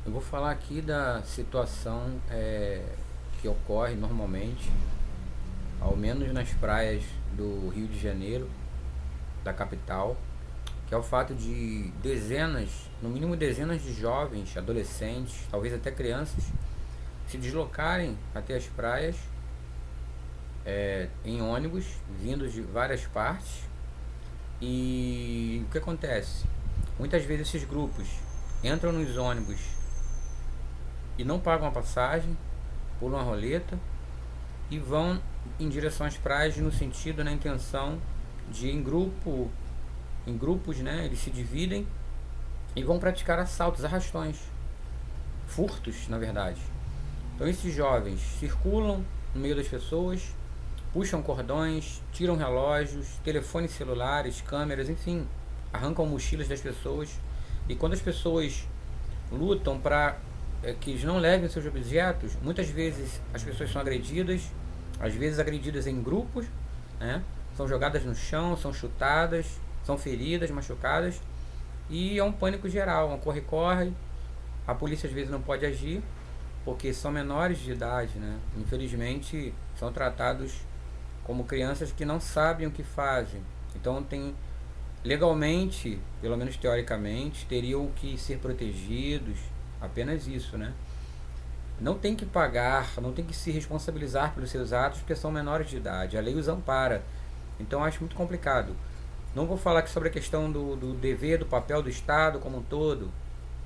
Eu vou falar aqui da situação que ocorre normalmente, ao menos nas praias do Rio de Janeiro, da capital, que é o fato de dezenas, no mínimo dezenas de jovens, adolescentes, talvez até crianças, se deslocarem até as praias em ônibus, vindos de várias partes. E o que acontece? Muitas vezes esses grupos entram nos ônibus e não pagam a passagem, pulam a roleta e vão em direção às praias no sentido, na intenção de em grupos, né? Eles se dividem e vão praticar assaltos, arrastões, furtos, na verdade. Então esses jovens circulam no meio das pessoas, puxam cordões, tiram relógios, telefones celulares, câmeras, enfim, arrancam mochilas das pessoas. E quando as pessoas lutam para que eles não levem seus objetos, muitas vezes as pessoas são agredidas, às vezes agredidas em grupos, né? São jogadas no chão, são chutadas, são feridas, machucadas, e é um pânico geral, um corre-corre. A polícia às vezes não pode agir porque são menores de idade, né? Infelizmente são tratados como crianças que não sabem o que fazem. Então tem legalmente, pelo menos teoricamente, teriam que ser protegidos, apenas isso, né? Não tem que pagar, não tem que se responsabilizar pelos seus atos porque são menores de idade. A lei os ampara. Então acho muito complicado. Não vou falar aqui sobre a questão do dever, do papel do Estado como um todo,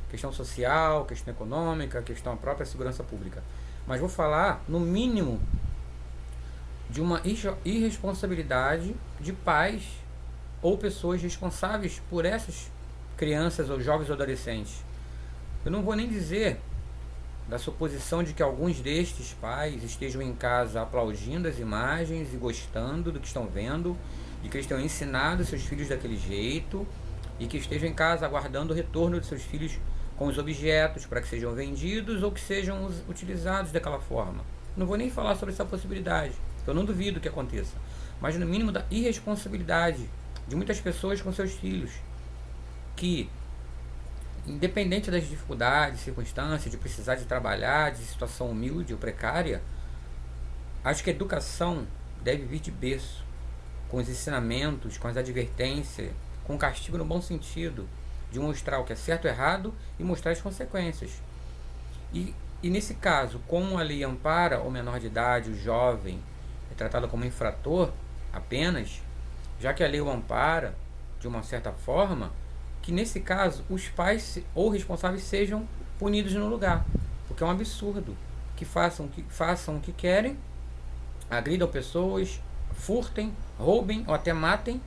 questão social, questão econômica, questão da própria segurança pública. Mas vou falar, no mínimo, de uma irresponsabilidade de pais ou pessoas responsáveis por essas crianças ou jovens ou adolescentes. Eu não vou nem dizer da suposição de que alguns destes pais estejam em casa aplaudindo as imagens e gostando do que estão vendo, de que eles tenham ensinado seus filhos daquele jeito e que estejam em casa aguardando o retorno de seus filhos com os objetos para que sejam vendidos ou que sejam utilizados daquela forma. Não vou nem falar sobre essa possibilidade, eu não duvido que aconteça, mas no mínimo da irresponsabilidade de muitas pessoas com seus filhos, que independente das dificuldades, circunstâncias, de precisar de trabalhar, de situação humilde ou precária, acho que a educação deve vir de berço, com os ensinamentos, com as advertências, com o castigo no bom sentido, de mostrar o que é certo e errado e mostrar as consequências. E nesse caso, como a lei ampara o menor de idade, o jovem, é tratado como infrator apenas, já que a lei o ampara de uma certa forma, que nesse caso os pais ou responsáveis sejam punidos no lugar, porque é um absurdo que façam o que querem, agridam pessoas, furtem, roubem ou até matem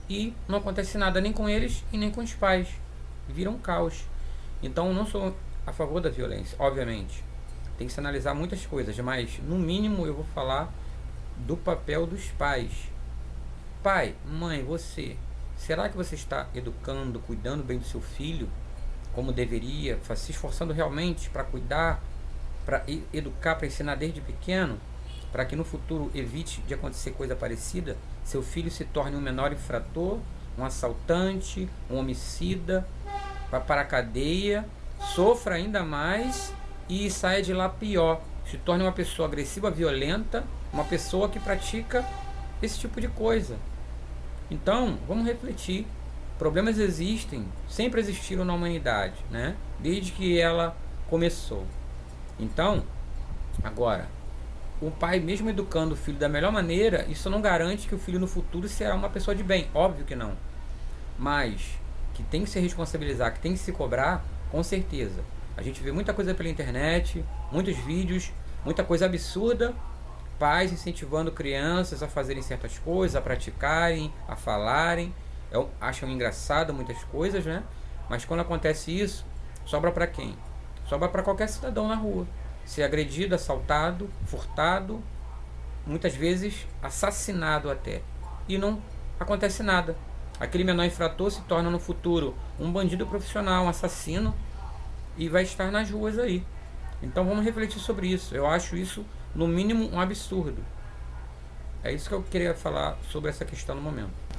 e não acontece nada nem com eles e nem com os pais, vira um caos. Então eu não sou a favor da violência, obviamente tem que se analisar muitas coisas, mas no mínimo eu vou falar do papel dos pais. Pai, mãe, você, será que você está educando, cuidando bem do seu filho como deveria, se esforçando realmente para cuidar, para educar, para ensinar desde pequeno, para que no futuro evite de acontecer coisa parecida, seu filho se torne um menor infrator, um assaltante, um homicida, vá para a cadeia, sofra ainda mais e saia de lá pior, se torne uma pessoa agressiva, violenta, uma pessoa que pratica esse tipo de coisa. Então, vamos refletir. Problemas existem, sempre existiram na humanidade, né? Desde que ela começou. Então, agora, o pai mesmo educando o filho da melhor maneira, isso não garante que o filho no futuro será uma pessoa de bem, óbvio que não. Mas que tem que se responsabilizar, que tem que se cobrar, com certeza. A gente vê muita coisa pela internet, muitos vídeos, muita coisa absurda, pais incentivando crianças a fazerem certas coisas, a praticarem, a falarem, acham engraçado muitas coisas, né? Mas quando acontece isso, sobra para quem? Sobra para qualquer cidadão na rua, ser agredido, assaltado, furtado, muitas vezes assassinado até, e não acontece nada. Aquele menor infrator se torna no futuro um bandido profissional, um assassino, e vai estar nas ruas aí. Então vamos refletir sobre isso. Eu acho isso no mínimo um absurdo. É isso que eu queria falar sobre essa questão no momento.